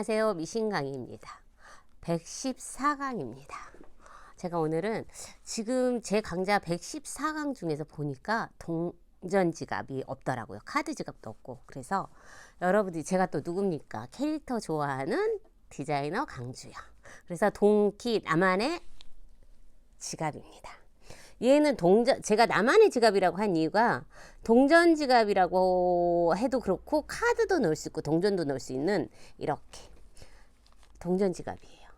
안녕하세요. 미신강입니다. 114강입니다. 제가 오늘은 지금 제 강좌 114강 중에서 보니까 동전 지갑이 없더라고요. 카드 지갑도 없고. 그래서 여러분들이 제가 또 누굽니까? 캐릭터 좋아하는 디자이너 강주영. 그래서 동키 나만의 지갑입니다. 얘는 제가 나만의 지갑이라고 한 이유가 동전 지갑이라고 해도 그렇고 카드도 넣을 수 있고 동전도 넣을 수 있는 이렇게 동전 지갑이에요.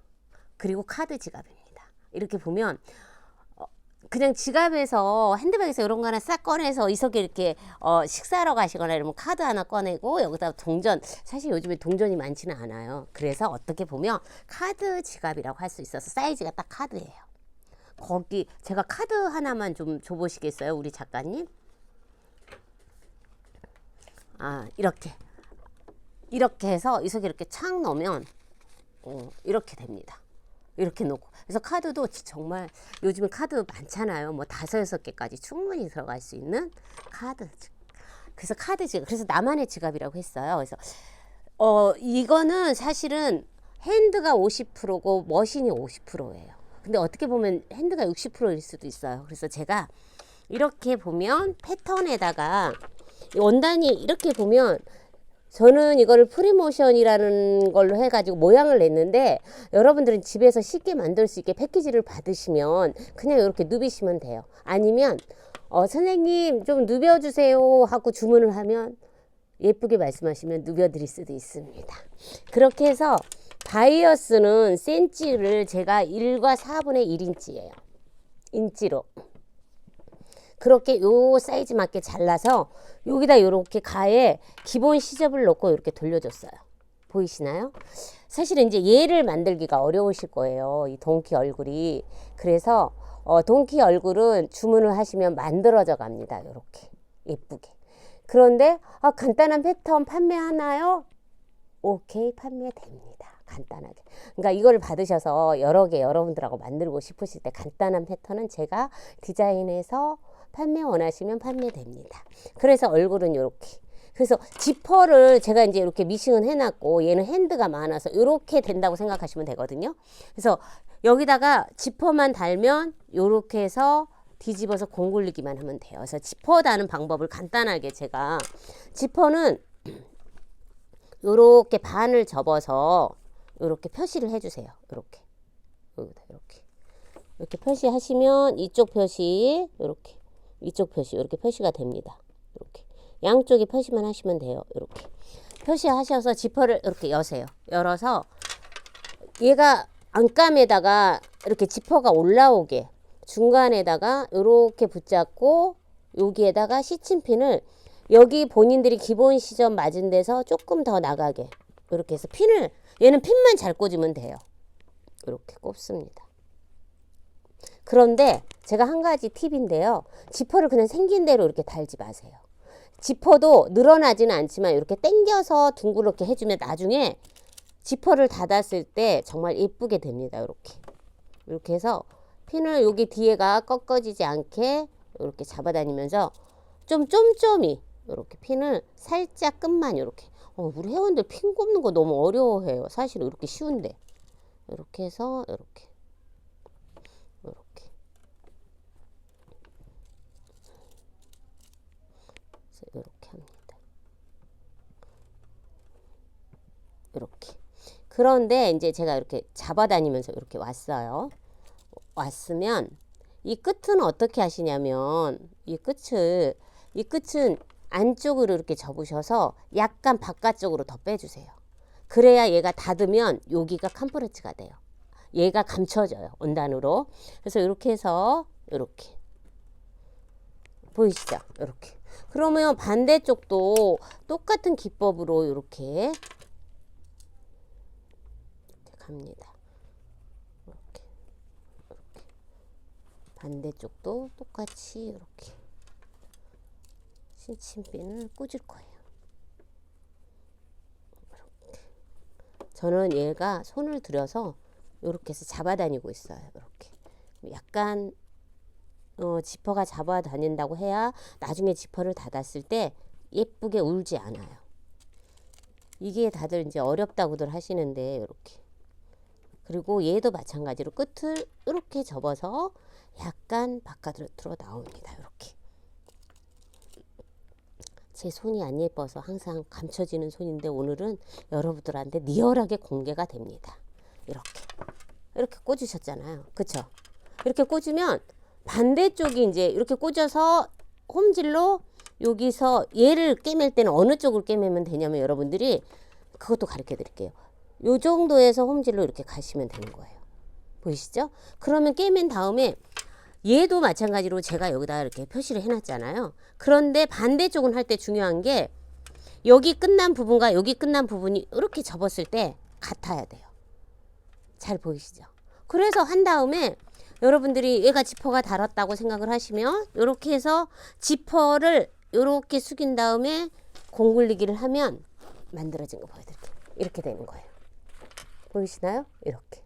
그리고 카드 지갑입니다. 이렇게 보면 그냥 지갑에서 핸드백에서 이런 거 하나 싹 꺼내서 이 속에 이렇게 식사하러 가시거나 이러면 카드 하나 꺼내고 여기다 동전, 사실 요즘에 동전이 많지는 않아요. 그래서 어떻게 보면 카드 지갑이라고 할 수 있어서 사이즈가 딱 카드예요. 거기 제가 카드 하나만 좀 줘보시겠어요, 우리 작가님? 이렇게 해서 이 속에 이렇게 착 넣으면 이렇게 됩니다. 이렇게 놓고, 그래서 카드도 정말 요즘에 카드 많잖아요. 뭐 5-6개까지 충분히 들어갈 수 있는 카드. 그래서 카드 지갑, 그래서 나만의 지갑이라고 했어요. 그래서 이거는 사실은 핸드가 50%고 머신이 50%예요. 근데 어떻게 보면 핸드가 60%일 수도 있어요. 그래서 제가 이렇게 보면 패턴에다가 원단이 이렇게 보면 저는 이거를 프리모션이라는 걸로 해가지고 모양을 냈는데 여러분들은 집에서 쉽게 만들 수 있게 패키지를 받으시면 그냥 이렇게 누비시면 돼요. 아니면 선생님 좀 누벼주세요 하고 주문을 하면 예쁘게 말씀하시면 누벼드릴 수도 있습니다. 그렇게 해서 바이어스는 센치를 제가 1과 4분의 1인치예요. 인치로. 그렇게 요 사이즈 맞게 잘라서 여기다 이렇게 가에 기본 시접을 넣고 이렇게 돌려줬어요. 보이시나요? 사실은 이제 얘를 만들기가 어려우실 거예요. 이 동키 얼굴이. 그래서 동키 얼굴은 주문을 하시면 만들어져 갑니다. 이렇게 예쁘게. 그런데 간단한 패턴 판매하나요? 오케이, 판매됩니다. 간단하게. 그러니까 이걸 받으셔서 여러 개 여러분들하고 만들고 싶으실 때 간단한 패턴은 제가 디자인해서 판매 원하시면 판매됩니다. 그래서 얼굴은 이렇게. 그래서 지퍼를 제가 이제 이렇게 미싱은 해놨고 얘는 핸드가 많아서 이렇게 된다고 생각하시면 되거든요. 그래서 여기다가 지퍼만 달면 이렇게 해서 뒤집어서 공 굴리기만 하면 돼요. 그래서 지퍼 다는 방법을 간단하게 제가 지퍼는 요렇게 반을 접어서 요렇게 표시를 해주세요. 요렇게 여기다 이렇게 표시하시면 이쪽 표시 요렇게 이쪽 표시 이렇게 표시가 됩니다. 이렇게 양쪽에 표시만 하시면 돼요. 이렇게 표시하셔서 지퍼를 이렇게 여세요. 열어서 얘가 안감에다가 이렇게 지퍼가 올라오게 중간에다가 이렇게 붙잡고 여기에다가 시침핀을 여기 본인들이 기본 시접 맞은 데서 조금 더 나가게 이렇게 해서 얘는 핀만 잘 꽂으면 돼요. 이렇게 꼽습니다. 그런데 제가 한 가지 팁인데요. 지퍼를 그냥 생긴 대로 이렇게 달지 마세요. 지퍼도 늘어나지는 않지만 이렇게 당겨서 둥그렇게 해주면 나중에 지퍼를 닫았을 때 정말 예쁘게 됩니다. 이렇게 해서 핀을 여기 뒤에가 꺾어지지 않게 이렇게 잡아다니면서 좀 쫌쫌이 이렇게 핀을 살짝 끝만 이렇게. 우리 회원들 핀 꼽는 거 너무 어려워해요. 사실 이렇게 쉬운데 이렇게 해서 이렇게 합니다. 이렇게. 그런데 이제 제가 이렇게 잡아다니면서 이렇게 왔으면 이 끝은 어떻게 하시냐면 이 끝은 안쪽으로 이렇게 접으셔서 약간 바깥쪽으로 더 빼주세요. 그래야 얘가 닫으면 여기가 캄프레츠가 돼요. 얘가 감춰져요. 원단으로. 그래서 이렇게 해서 이렇게 보이시죠? 이렇게. 그러면 반대쪽도 똑같은 기법으로 이렇게 갑니다. 이렇게. 반대쪽도 똑같이 이렇게 신침핀을 꽂을 거예요. 이렇게. 저는 얘가 손을 들여서 이렇게 해서 잡아다니고 있어요. 이렇게. 약간 지퍼가 잡아다닌다고 해야 나중에 지퍼를 닫았을 때 예쁘게 울지 않아요. 이게 다들 이제 어렵다고들 하시는데 이렇게. 그리고 얘도 마찬가지로 끝을 이렇게 접어서 약간 바깥으로 나옵니다. 이렇게. 제 손이 안 예뻐서 항상 감춰지는 손인데 오늘은 여러분들한테 리얼하게 공개가 됩니다. 이렇게 꽂으셨잖아요. 그쵸? 이렇게 꽂으면 반대쪽이 이제 이렇게 꽂아서 홈질로 여기서 얘를 꿰맬 때는 어느 쪽을 꿰매면 되냐면 여러분들이 그것도 가르쳐 드릴게요. 요 정도에서 홈질로 이렇게 가시면 되는 거예요. 보이시죠? 그러면 꿰맨 다음에 얘도 마찬가지로 제가 여기다 이렇게 표시를 해놨잖아요. 그런데 반대쪽은 할 때 중요한 게 여기 끝난 부분과 여기 끝난 부분이 이렇게 접었을 때 같아야 돼요. 잘 보이시죠? 그래서 한 다음에 여러분들이 얘가 지퍼가 달았다고 생각을 하시면 이렇게 해서 지퍼를 이렇게 숙인 다음에 공굴리기를 하면 만들어진 거 보여드릴게요. 이렇게 되는 거예요. 보이시나요? 이렇게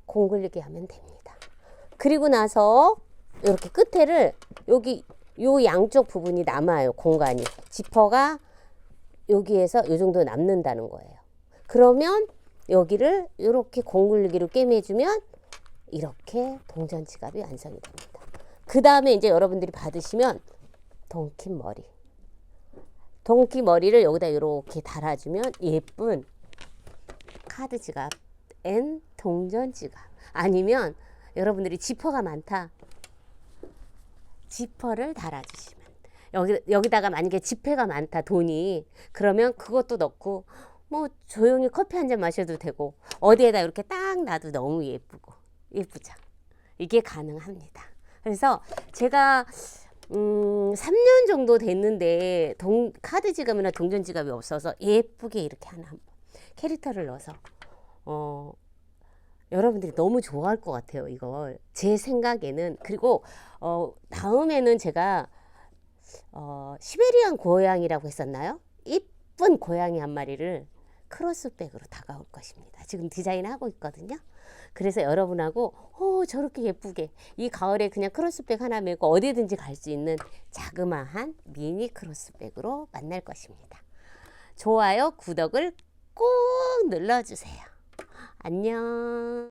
공굴리기 하면 됩니다. 그리고 나서 이렇게 끝에를 여기 요 양쪽 부분이 남아요. 공간이 지퍼가 여기에서 요 정도 남는다는 거예요. 그러면 여기를 이렇게 공굴리기로 꿰매주면 이렇게 동전 지갑이 완성이 됩니다. 그 다음에 이제 여러분들이 받으시면 동키 머리. 동키 머리를 여기다 이렇게 달아주면 예쁜 카드 지갑 앤 동전 지갑. 아니면 여러분들이 지퍼가 많다. 지퍼를 달아주시면 여기다가 만약에 지폐가 많다 돈이 그러면 그것도 넣고 뭐 조용히 커피 한 잔 마셔도 되고 어디에다 이렇게 딱 놔도 너무 예쁘죠. 이게 가능합니다. 그래서 제가 3년 정도 됐는데 카드 지갑이나 동전 지갑이 없어서 예쁘게 이렇게 하나 한번 캐릭터를 넣어서 여러분들이 너무 좋아할 것 같아요. 이걸 제 생각에는. 그리고 다음에는 제가 시베리안 고양이라고 했었나요? 이쁜 고양이 한 마리를 크로스백으로 다가올 것입니다. 지금 디자인하고 있거든요. 그래서 여러분하고 저렇게 예쁘게 이 가을에 그냥 크로스백 하나 메고 어디든지 갈 수 있는 자그마한 미니 크로스백으로 만날 것입니다. 좋아요, 구독을 꼭 눌러주세요. 안녕.